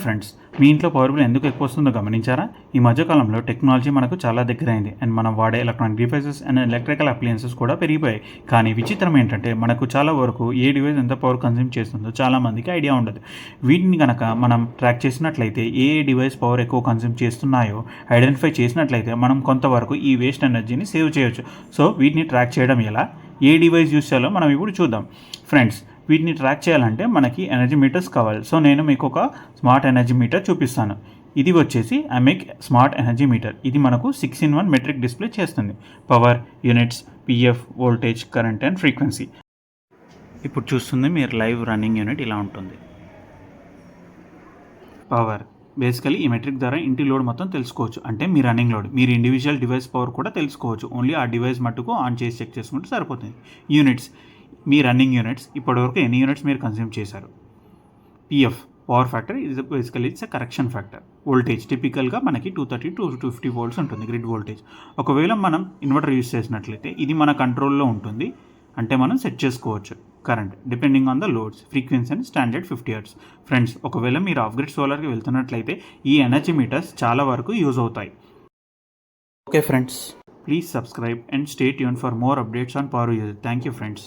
Friends, మీ ఇంట్లో power bill ఎందుకు ఎక్కువ వస్తుందో గమనించారా? ఈ మధ్యకాలంలో టెక్నాలజీ మనకు చాలా దగ్గరైంది అండ్ మనం వాడే electronic devices and electrical appliances కూడా పెరిగిపోయాయి. కానీ విచిత్రం ఏంటంటే మనకు చాలా వరకు ఏ డివైస్ ఎంత పవర్ కన్జ్యూమ్ చేస్తుందో చాలామందికి ఐడియా ఉండదు. వీటిని కనుక మనం ట్రాక్ చేసినట్లయితే ఏ డివైస్ పవర్ ఎక్కువ కన్జ్యూమ్ చేస్తున్నాయో ఐడెంటిఫై చేసినట్లయితే మనం కొంతవరకు ఈ వేస్ట్ ఎనర్జీని సేవ్ చేయొచ్చు. సో వీటిని ట్రాక్ చేయడం ఎలా, ఏ డివైస్ యూస్ చేయాలో మనం ఇప్పుడు చూద్దాం. ఫ్రెండ్స్, వీటిని ట్రాక్ చేయాలంటే మనకి ఎనర్జీ మీటర్స్ కావాలి. సో నేను మీకు ఒక స్మార్ట్ ఎనర్జీ మీటర్ చూపిస్తాను. ఇది వచ్చేసి అమెక్ స్మార్ట్ ఎనర్జీ మీటర్. ఇది మనకు 6-in-1 మెట్రిక్ డిస్ప్లే చేస్తుంది. Power, units, PF, voltage, current and frequency. ఇప్పుడు చూస్తుంది మీరు లైవ్ రన్నింగ్ యూనిట్ ఇలా ఉంటుంది. పవర్ బేసికలీ ఈ మెట్రిక్ ద్వారా ఇంటి లోడ్ మొత్తం తెలుసుకోవచ్చు. అంటే మీ రన్నింగ్ లోడ్, మీరు ఇండివిజువల్ డివైస్ పవర్ కూడా తెలుసుకోవచ్చు. ఓన్లీ ఆ డివైస్ మట్టుకు ఆన్ చేసి చెక్ చేసుకుంటే సరిపోతుంది. యూనిట్స్, మీ రన్నింగ్ యూనిట్స్, ఇప్పటివరకు ఎన్ని యూనిట్స్ మీరు కన్జ్యూమ్ చేశారు. పిఎఫ్ పవర్ ఫ్యాక్టర్, ఇది basically it's a correction factor. Voltage టిపికల్గా మనకి 230 to 250 volts ఉంటుంది గ్రిడ్ వోల్టేజ్. ఒకవేళ మనం ఇన్వర్టర్ యూస్ చేసినట్లయితే ఇది మన కంట్రోల్లో ఉంటుంది, అంటే మనం సెట్ చేసుకోవచ్చు. Current depending on the loads, frequency and standard 50 Hz. Friends, ఒకవేళ మీరు ఆఫ్ గ్రిడ్ సోలార్కి వెళ్తున్నట్లయితే ఈ ఎనర్జీ మీటర్స్ చాలా వరకు యూజ్ అవుతాయి. Okay friends, please subscribe and stay tuned for more updates on power usage. Thank you friends.